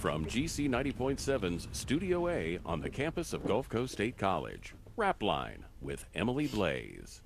From GC 90.7's Studio A on the campus of Gulf Coast State College, RAPLINE with Emily Balazs.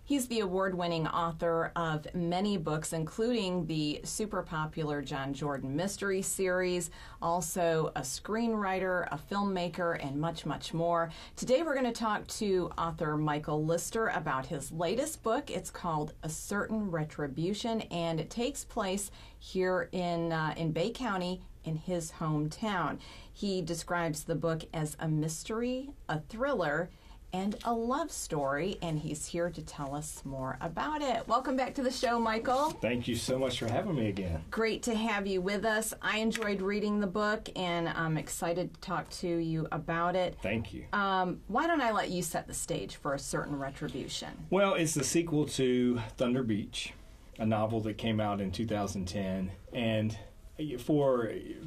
He's the award-winning author of many books, including the super popular John Jordan mystery series, also a screenwriter, a filmmaker, and much, much more. Today we're going to talk to author Michael Lister about his latest book. It's called A Certain Retribution, and it takes place here in Bay County, in his hometown. He describes the book as a mystery, a thriller, and a love story, and he's here to tell us more about it. Welcome back to the show, Michael. Thank you so much for having me again. Great to have you with us. I enjoyed reading the book, and I'm excited to talk to you about it. Thank you. Why don't I let you set the stage for A Certain Retribution? Well, it's the sequel to Thunder Beach, a novel that came out in 2010, and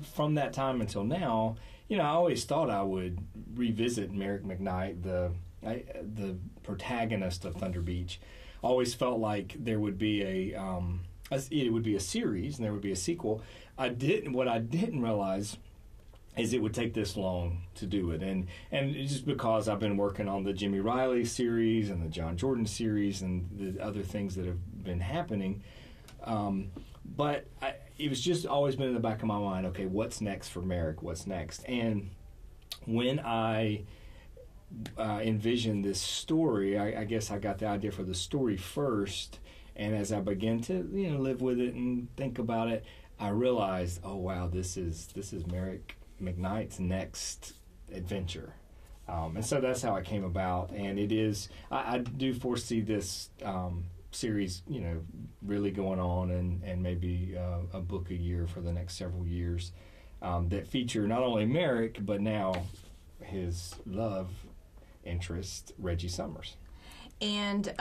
from that time until now, I always thought I would revisit Merrick McKnight, the protagonist of Thunder Beach. Always felt like there would be it would be a series and there would be a sequel. What I didn't realize is it would take this long to do it, and just because I've been working on the Jimmy Riley series and the John Jordan series and the other things that have been happening. But it was just always been in the back of my mind, okay, what's next for Merrick? What's next? And when I envisioned this story, I guess I got the idea for the story first, and as I began to live with it and think about it, I realized, oh wow, this is Merrick McKnight's next adventure. And so that's how it came about, and it is, I do foresee this series, really going on and maybe a book a year for the next several years that feature not only Merrick, but now his love interest, Reggie Summers. And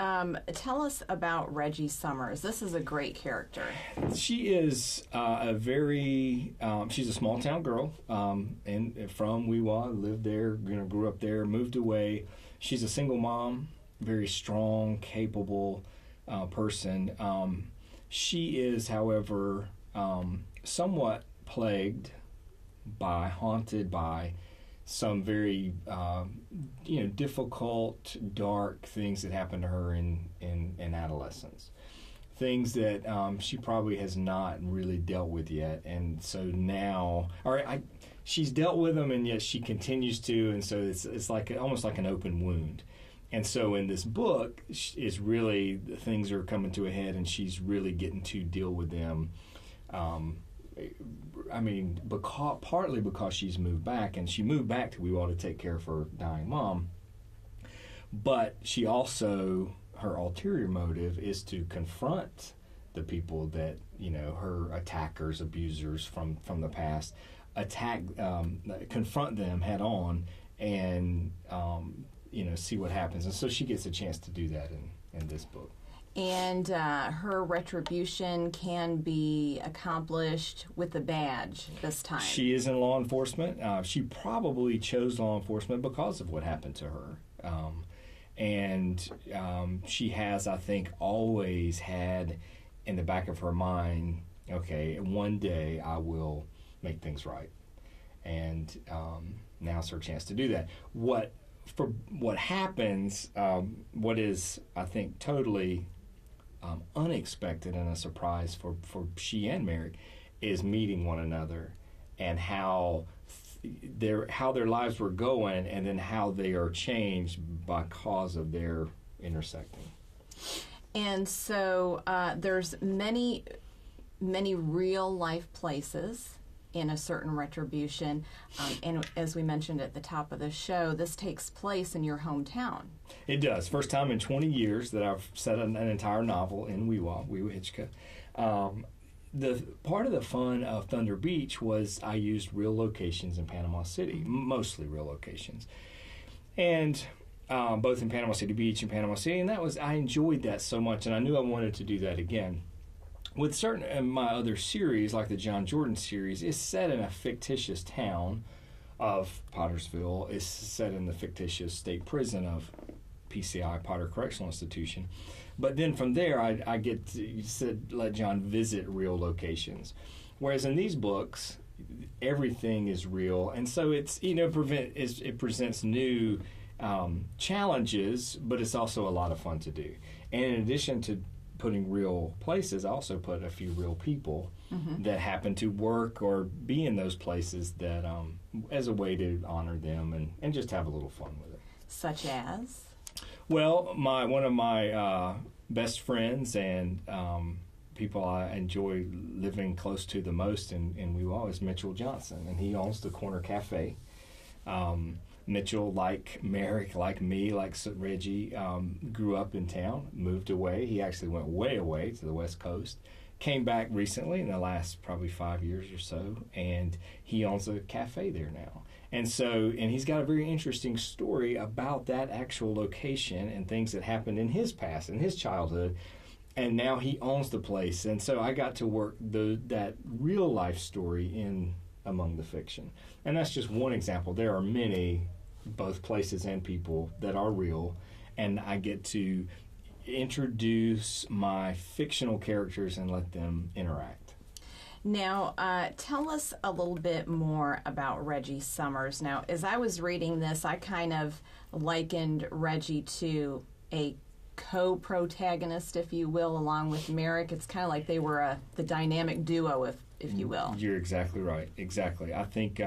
tell us about Reggie Summers. This is a great character. She is she's a small town girl, and from Weewa, lived there, grew up there, moved away. She's a single mom, very strong, capable person. She is, however, somewhat haunted by some very, difficult, dark things that happened to her in adolescence. Things that she probably has not really dealt with yet, and so now, she's dealt with them, and yet she continues to, and so it's like almost like an open wound. And so in this book, is really things are coming to a head, and she's really getting to deal with them. Partly because she's moved back, and she moved back to Weewa to take care of her dying mom. But she also, her ulterior motive is to confront the people that, her attackers, abusers from the past, confront them head on, and see what happens. And so she gets a chance to do that in this book. And her retribution can be accomplished with a badge this time. She is in law enforcement. She probably chose law enforcement because of what happened to her. And she has, I think, always had in the back of her mind, okay, one day I will make things right. And now's her chance to do that. What happens, what is, I think, totally unexpected and a surprise for she and Merrick, is meeting one another and how their lives were going, and then how they are changed because of their intersecting. And so there's many real life places in A Certain Retribution, and as we mentioned at the top of the show, this takes place in your hometown. It does. First time in 20 years that I've set an entire novel in Weewa Hitchcock. The part of the fun of Thunder Beach was I used real locations in Panama City, mostly real locations, and both in Panama City Beach and Panama City, and I enjoyed that so much, and I knew I wanted to do that again. With certain my other series, like the John Jordan series, is set in a fictitious town of Pottersville. It's set in the fictitious state prison of PCI, Potter Correctional Institution. But then from there, I get to let John visit real locations. Whereas in these books, everything is real, and so it's it presents new challenges, but it's also a lot of fun to do. And in addition to putting real places, I also put a few real people that happen to work or be in those places that as a way to honor them and just have a little fun with it. Such as? Well, one of my best friends and people I enjoy living close to the most in Wee is Mitchell Johnson, and he owns the Corner Cafe. Mitchell, like Merrick, like me, like Reggie, grew up in town, moved away. He actually went way away to the West Coast, came back recently in the last probably 5 years or so, and he owns a cafe there now. And he's got a very interesting story about that actual location and things that happened in his past, in his childhood, and now he owns the place. And so I got to work that real life story in among the fiction. And that's just one example. There are many, both places and people, that are real, and I get to introduce my fictional characters and let them interact. Now, tell us a little bit more about Reggie Summers. Now, as I was reading this, I kind of likened Reggie to a co-protagonist, if you will, along with Merrick. It's kind of like they were the dynamic duo, if you will. You're exactly right. Exactly. I think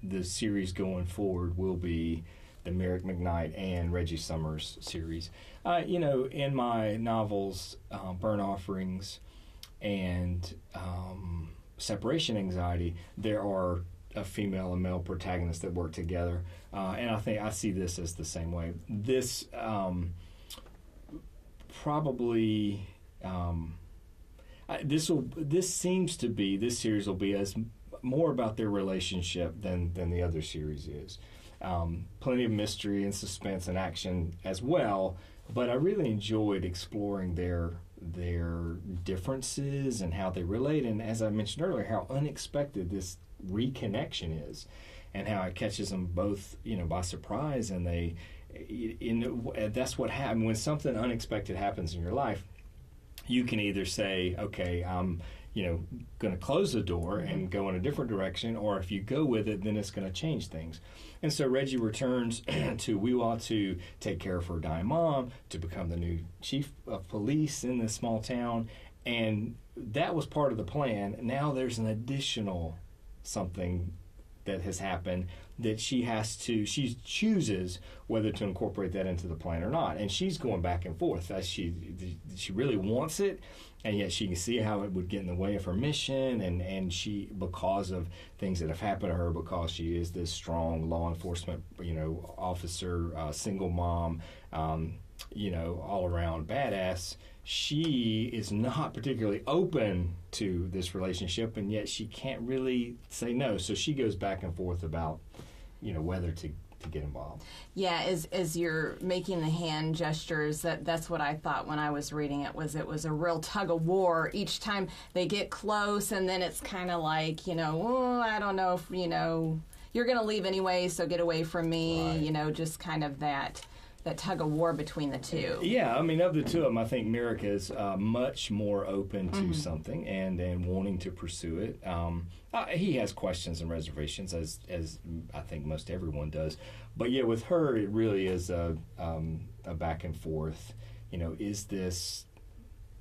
the series going forward will be the Merrick McKnight and Reggie Summers series. In my novels, Burnt Offerings and Separation Anxiety, there are a female and male protagonist that work together, and I think I see this as the same way. This probably this series will be as more about their relationship than the other series is. Plenty of mystery and suspense and action as well, but I really enjoyed exploring their differences and how they relate, and as I mentioned earlier, how unexpected this reconnection is, and how it catches them both, by surprise, and that's what happens when something unexpected happens in your life. You can either say, okay, I'm going to close the door and go in a different direction, or if you go with it, then it's going to change things. And so Reggie returns to Weewa to take care of her dying mom, to become the new chief of police in this small town, and that was part of the plan. Now there's an additional something that has happened that she chooses whether to incorporate that into the plan or not, and she's going back and forth as she really wants it, and yet she can see how it would get in the way of her mission, and she, because of things that have happened to her, because she is this strong law enforcement officer, single mom, all around badass, she is not particularly open to this relationship, and yet she can't really say no. So she goes back and forth about, whether to get involved. Yeah, as you're making the hand gestures, that's what I thought when I was reading it was a real tug of war. Each time they get close, and then it's kind of like, I don't know if, you're going to leave anyway, so get away from me, right. Just kind of that tug of war between the two. Yeah, I mean, of the two of them, I think Merrick is much more open to something and wanting to pursue it. He has questions and reservations, as I think most everyone does. But yeah, with her, it really is a back and forth. Is this,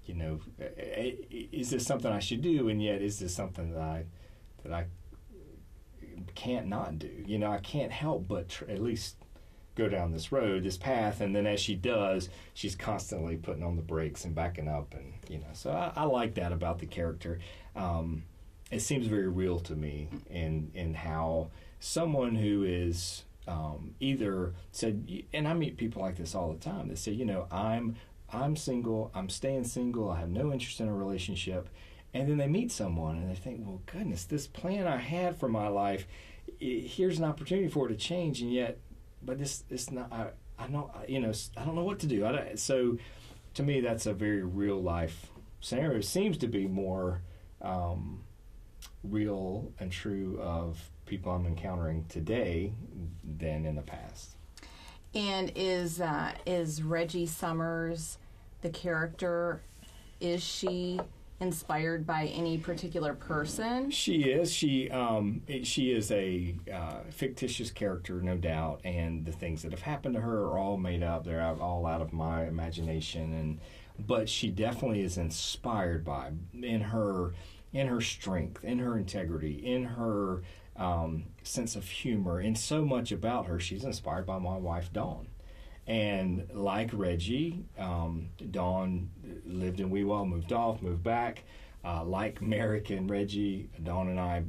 is this something I should do? And yet, is this something that I can't not do? I can't help but at least go down this road, this path, and then as she does, she's constantly putting on the brakes and backing up, and so I like that about the character. It seems very real to me in how someone who is either said, and I meet people like this all the time that say, I'm single, I'm staying single, I have no interest in a relationship, and then they meet someone and they think, well, goodness, this plan I had for my life, here's an opportunity for it to change, and yet. But it's not. I don't know what to do. So, to me, that's a very real life scenario. It seems to be more real and true of people I'm encountering today than in the past. And is Reggie Summers the character? Is she inspired by any particular person? She is. She is a fictitious character, no doubt, and the things that have happened to her are all made up. They're all out of my imagination, but she definitely is inspired by in her strength, in her integrity, in her sense of humor, and so much about her. She's inspired by my wife, Dawn. And like Reggie, Dawn lived in Wewell, moved off, moved back. Like Merrick and Reggie, Dawn and I,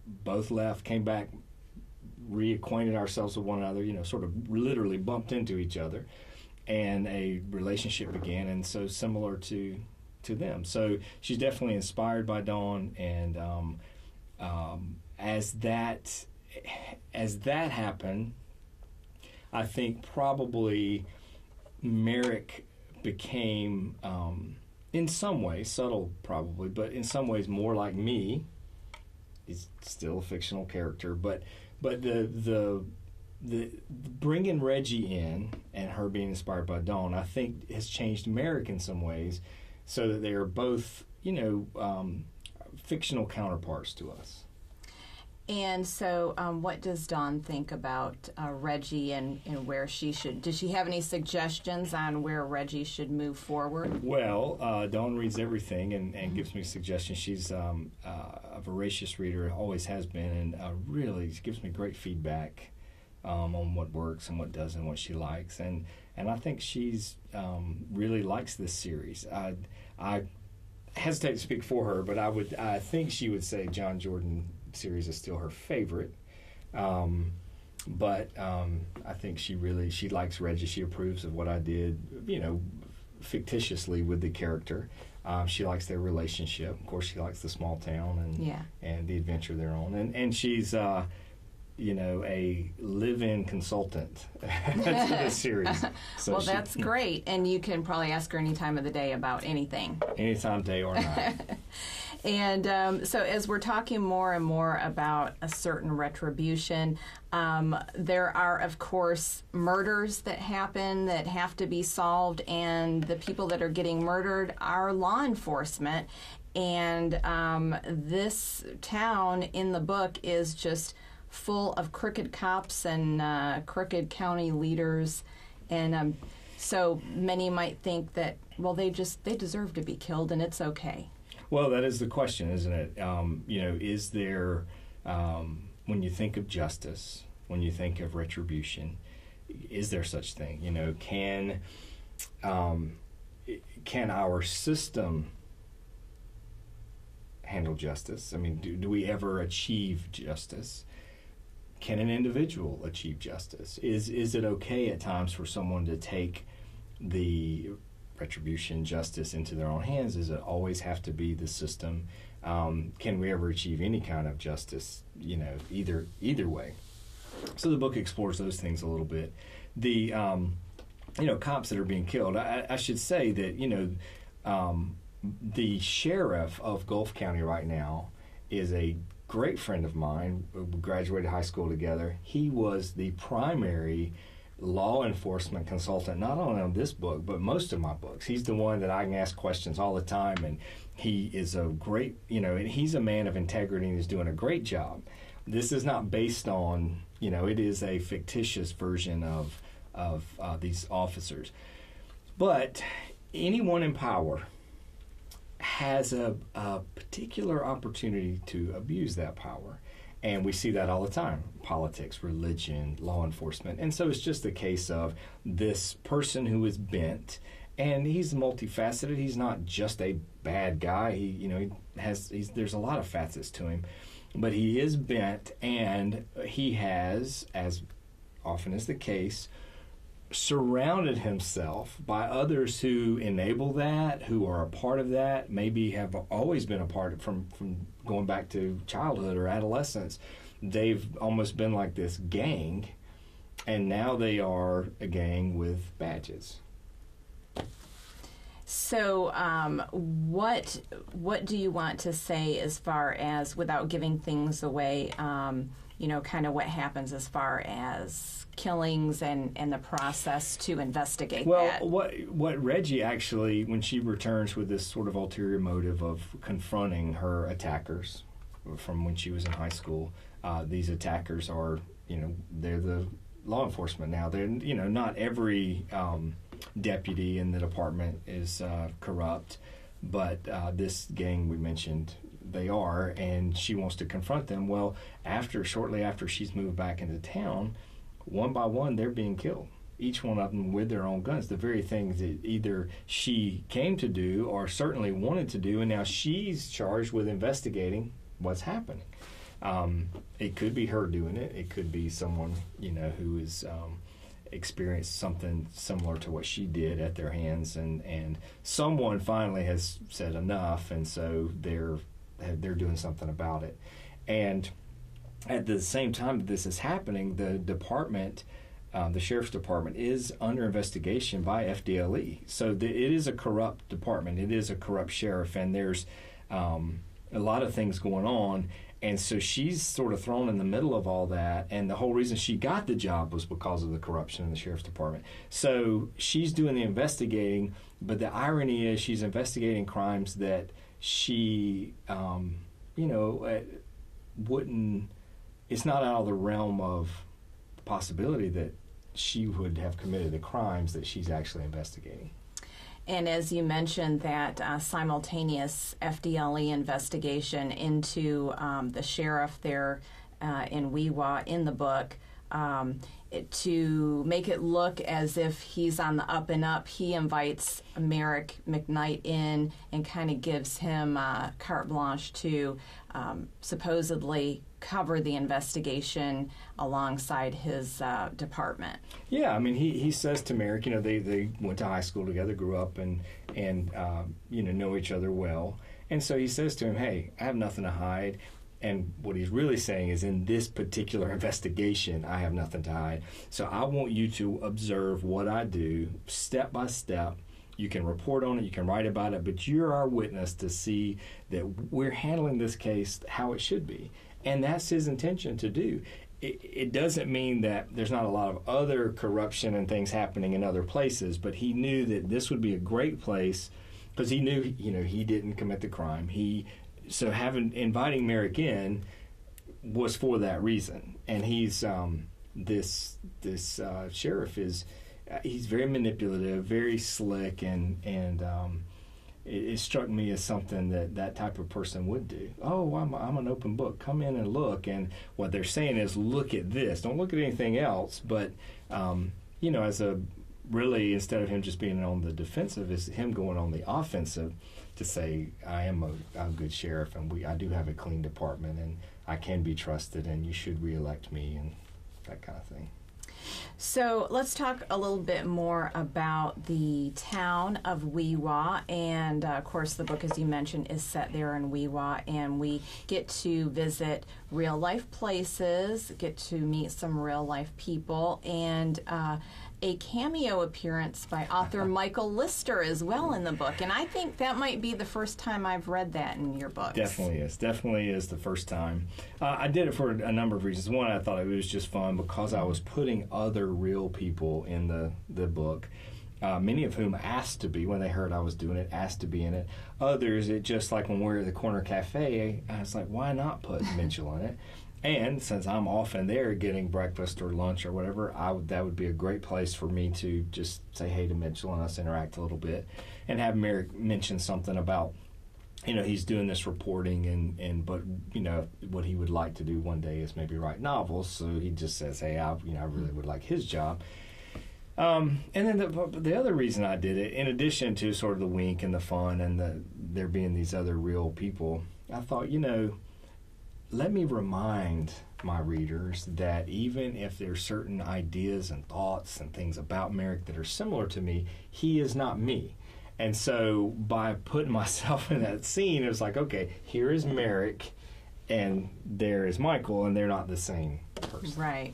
both left, came back, reacquainted ourselves with one another, sort of literally bumped into each other. And a relationship began, and so similar to them. So she's definitely inspired by Dawn, and as that happened, I think probably Merrick became, in some ways, subtle probably, but in some ways more like me. He's still a fictional character, but the bringing Reggie in and her being inspired by Dawn, I think has changed Merrick in some ways, so that they are both, fictional counterparts to us. And so what does Dawn think about Reggie and where she should... Does she have any suggestions on where Reggie should move forward? Well, Dawn reads everything and gives me suggestions. She's a voracious reader, always has been, and really gives me great feedback on what works and what doesn't, what she likes. And I think she's really likes this series. I hesitate to speak for her, but I think she would say John Jordan series is still her favorite, but I think she likes Reggie. She approves of what I did, fictitiously with the character. She likes their relationship. Of course, she likes the small town and the adventure they're on, and she's a live-in consultant to this series. So well, that's great, and you can probably ask her any time of the day about anything. Anytime, day or night. And so as we're talking more and more about a certain retribution, there are, of course, murders that happen that have to be solved, and the people that are getting murdered are law enforcement. And this town in the book is just full of crooked cops and crooked county leaders. And so many might think that, well, they deserve to be killed, and it's okay. Well, that is the question, isn't it? Is there, when you think of justice, when you think of retribution, is there such thing? Can our system handle justice? I mean, do we ever achieve justice? Can an individual achieve justice? Is it okay at times for someone to take the retribution, justice into their own hands? Does it always have to be the system? Can we ever achieve any kind of justice, either way? So the book explores those things a little bit. The, cops that are being killed, I should say that, the sheriff of Gulf County right now is a great friend of mine. We graduated high school together. He was the primary law enforcement consultant, not only on this book, but most of my books. He's the one that I can ask questions all the time, and he is a great, and he's a man of integrity and is doing a great job. This is not based on, it is a fictitious version of these officers. But anyone in power has a particular opportunity to abuse that power. And we see that all the time. Politics, religion, law enforcement. And so it's just a case of this person who is bent, and he's multifaceted. He's not just a bad guy. There's a lot of facets to him. But he is bent, and he has, as often is the case, surrounded himself by others who enable that, who are a part of that, maybe have always been a part of from going back to childhood or adolescence. They've almost been like this gang, and now they are a gang with badges. So what do you want to say as far as, without giving things away, kind of what happens as far as killings and the process to investigate that. Well, what Reggie actually, when she returns with this sort of ulterior motive of confronting her attackers from when she was in high school, these attackers are, they're the law enforcement now. They're, not every deputy in the department is corrupt, but this gang we mentioned, they are, and she wants to confront them. Well, shortly after she's moved back into town, one by one, they're being killed. Each one of them with their own guns. The very things that either she came to do or certainly wanted to do, and now she's charged with investigating what's happening. It could be her doing it. It could be someone, who is experienced something similar to what she did at their hands, and someone finally has said enough, and so they're doing something about it. And at the same time that this is happening, the department, the sheriff's department, is under investigation by FDLE. So it is a corrupt department. It is a corrupt sheriff, and there's a lot of things going on. And so she's sort of thrown in the middle of all that, and the whole reason she got the job was because of the corruption in the sheriff's department. So she's doing the investigating, but the irony is she's investigating crimes that she, wouldn't, it's not out of the realm of possibility that she would have committed the crimes that she's actually investigating. And as you mentioned, that simultaneous FDLE investigation into the sheriff there in Weewa in the book, to make it look as if he's on the up and up, he invites Merrick McKnight in and kind of gives him carte blanche to supposedly cover the investigation alongside his department. Yeah, I mean, he says to Merrick, they went to high school together, grew up, and know each other well. And so he says to him, hey, I have nothing to hide. And what he's really saying is, in this particular investigation, I have nothing to hide. So I want you to observe what I do step by step. You can report on it, you can write about it, but you're our witness to see that we're handling this case how it should be. And that's his intention to do. It doesn't mean that there's not a lot of other corruption and things happening in other places, but he knew that this would be a great place because he knew, he didn't commit the crime. So inviting Merrick in was for that reason. And he's this sheriff is he's very manipulative, very slick, and it struck me as something that type of person would do. Oh, I'm an open book. Come in and look. And what they're saying is, look at this. Don't look at anything else. But as a really, instead of him just being on the defensive, is him going on the offensive to say, I am a good sheriff, and I do have a clean department, and I can be trusted, and you should reelect me, and that kind of thing. So let's talk a little bit more about the town of Weewa, and of course the book, as you mentioned, is set there in Weewa, and we get to visit real life places, get to meet some real life people, and a cameo appearance by author Michael Lister as well in the book. And I think that might be the first time I've read that in your books. Definitely is the first time. I did it for a number of reasons. One, I thought it was just fun because I was putting other real people in the book, many of whom asked to be, when they heard I was doing it, asked to be in it. Others, it just like when we're at the corner cafe, I was like, why not put Mitchell in it? And since I'm often there getting breakfast or lunch or whatever, that would be a great place for me to just say hey to Mitchell and us interact a little bit, and have Merrick mention something about, he's doing this reporting but what he would like to do one day is maybe write novels. So he just says, hey, I really would like his job. And then the other reason I did it, in addition to sort of the wink and the fun and there being these other real people, I thought, let me remind my readers that even if there's certain ideas and thoughts and things about Merrick that are similar to me, he is not me. And so by putting myself in that scene, it was like, okay, here is Merrick and there is Michael, and they're not the same person. Right.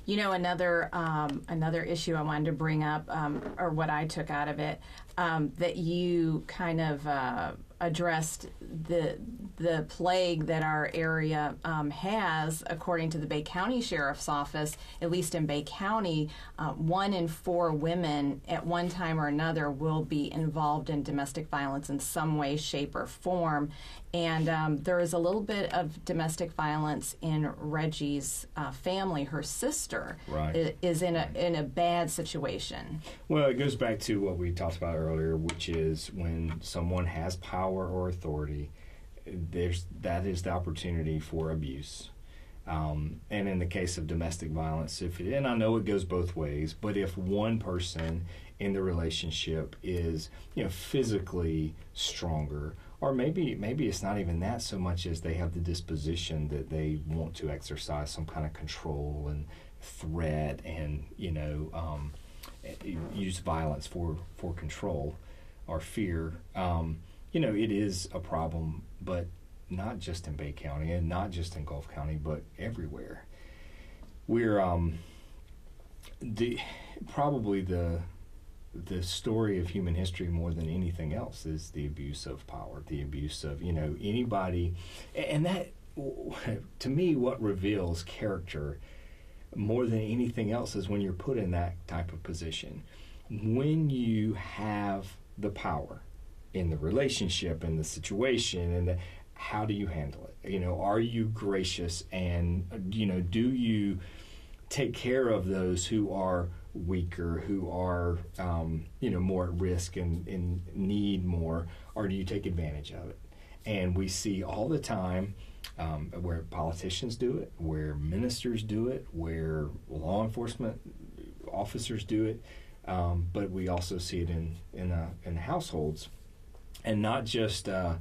Another issue I wanted to bring up, or what I took out of it, that you kind of addressed the plague that our area has, according to the Bay County Sheriff's Office, at least in Bay County, 1 in 4 women at one time or another will be involved in domestic violence in some way, shape, or form. And there is a little bit of domestic violence in Reggie's family. Her sister is in a bad situation. Well, it goes back to what we talked about earlier, which is when someone has power or authority, that is the opportunity for abuse. And in the case of domestic violence, and I know it goes both ways, but if one person in the relationship is, physically stronger, or maybe it's not even that so much as they have the disposition that they want to exercise some kind of control and threat and, use violence for control or fear, it is a problem, but not just in Bay County and not just in Gulf County, but everywhere. We're probably the story of human history more than anything else is the abuse of power, the abuse of, anybody. And that, to me, what reveals character more than anything else is when you're put in that type of position. When you have the power in the relationship, in the situation, and how do you handle it? Are you gracious, and, do you take care of those who are weaker, who are, more at risk and need more, or do you take advantage of it? And we see all the time where politicians do it, where ministers do it, where law enforcement officers do it, but we also see it in households, and not just a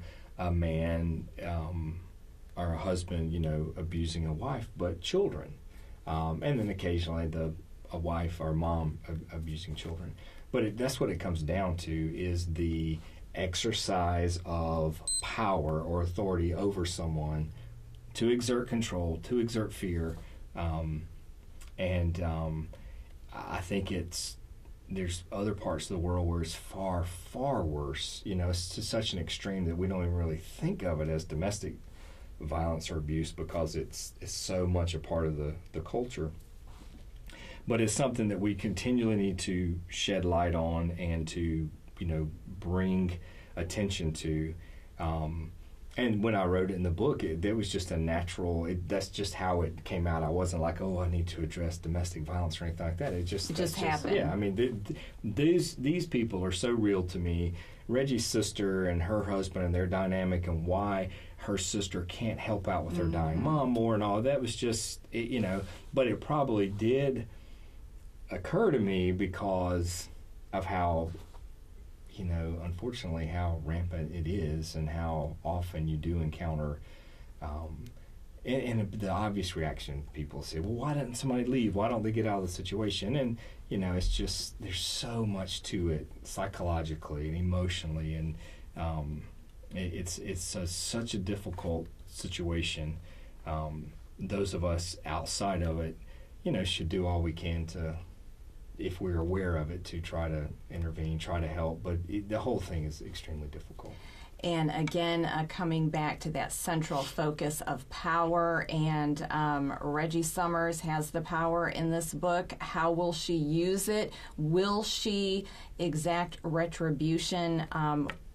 man or a husband, abusing a wife, but children, and then occasionally a wife or mom abusing children. But that's what it comes down to, is the exercise of power or authority over someone to exert control, to exert fear. I think there's other parts of the world where it's far, far worse. It's to such an extreme that we don't even really think of it as domestic violence or abuse because it's so much a part of the culture. But it's something that we continually need to shed light on and to, bring attention to. And when I wrote it in the book, there was just a natural, that's just how it came out. I wasn't like, I need to address domestic violence or anything like that. It just happened. Yeah, I mean, these people are so real to me. Reggie's sister and her husband and their dynamic, and why her sister can't help out with her dying mom more and all that was just, but it probably did occur to me because of how, unfortunately, how rampant it is and how often you do encounter, and the obvious reaction, people say, well, why didn't somebody leave? Why don't they get out of the situation? And, it's just, there's so much to it psychologically and emotionally, and it's such a difficult situation. Those of us outside of it, should do all we can to, if we're aware of it, to try to intervene, try to help. But the whole thing is extremely difficult. And again, coming back to that central focus of power, and Reggie Summers has the power in this book. How will she use it? Will she exact retribution?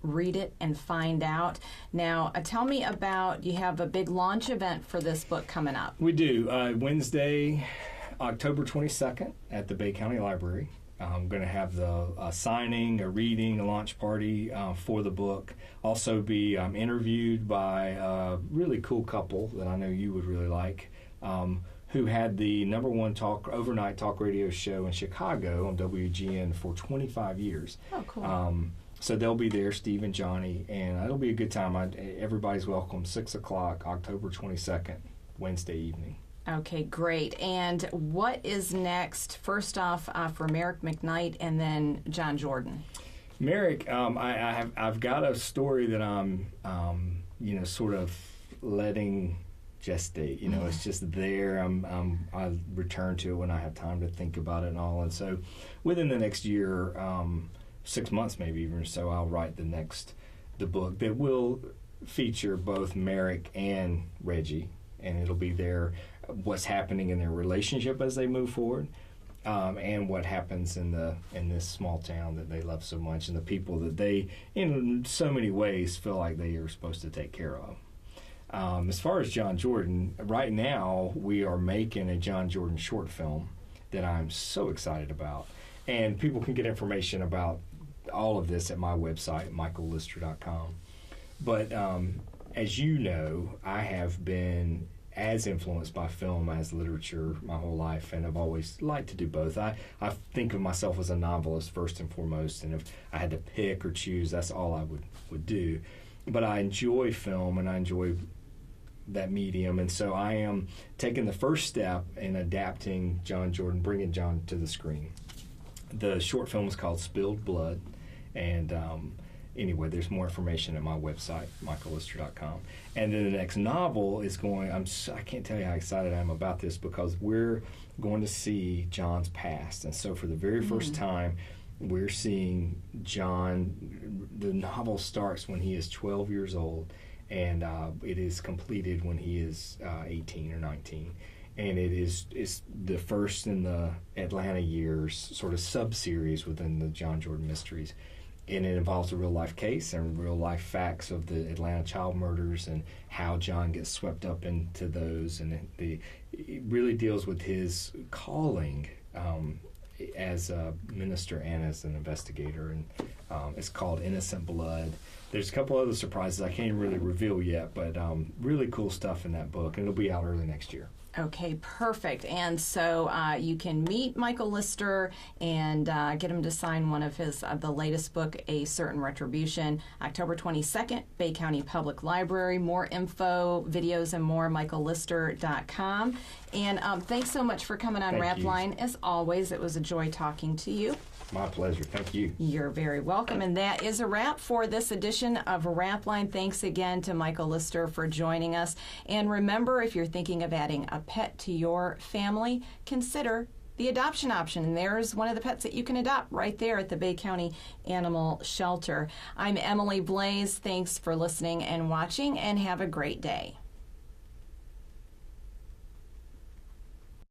Read it and find out. Now, tell me about, you have a big launch event for this book coming up. We do. Wednesday, October 22nd at the Bay County Library. I'm going to have the signing, a reading, a launch party for the book. Also be interviewed by a really cool couple that I know you would really like, who had the #1 overnight talk radio show in Chicago on WGN for 25 years. Oh, cool. So they'll be there, Steve and Johnny, and it'll be a good time. Everybody's welcome, 6 o'clock, October 22nd, Wednesday evening. Okay, great. And what is next? First off, for Merrick McKnight and then John Jordan. Merrick, I've got a story that I'm, sort of letting gestate. It's just there. I return to it when I have time to think about it and all. And so, within the next year, 6 months maybe even so, I'll write the book that will feature both Merrick and Reggie, and it'll be what's happening in their relationship as they move forward, and what happens in this small town that they love so much, and the people that they, in so many ways, feel like they are supposed to take care of. As far as John Jordan, right now we are making a John Jordan short film that I'm so excited about. And people can get information about all of this at my website, michaellister.com. But as you know, I have been as influenced by film as literature my whole life, and I've always liked to do both. I think of myself as a novelist first and foremost, and if I had to pick or choose, that's all I would do. But I enjoy film, and I enjoy that medium, and so I am taking the first step in adapting John Jordan, bringing John to the screen. The short film is called Spilled Blood, and anyway, there's more information at my website, michaellister.com. And then the next novel is I can't tell you how excited I am about this, because we're going to see John's past, and so for the very first time, we're seeing John. The novel starts when he is 12 years old, and it is completed when he is 18 or 19. And it's the first in the Atlanta years sort of sub-series within the John Jordan mysteries. And it involves a real-life case and real-life facts of the Atlanta child murders and how John gets swept up into those. And it really deals with his calling as a minister and as an investigator. And it's called Innocent Blood. There's a couple other surprises I can't really reveal yet, but really cool stuff in that book, and it'll be out early next year. Okay, perfect. And so you can meet Michael Lister and get him to sign one of his the latest book, A Certain Retribution, October 22nd, Bay County Public Library. More info, videos, and more, michaellister.com. And thanks so much for coming on RAPLINE. As always, it was a joy talking to you. My pleasure. Thank you. You're very welcome. And that is a wrap for this edition of RAPLINE. Thanks again to Michael Lister for joining us. And remember, if you're thinking of adding a pet to your family, consider the adoption option. And there's one of the pets that you can adopt right there at the Bay County Animal Shelter. I'm Emily Balazs. Thanks for listening and watching, and have a great day.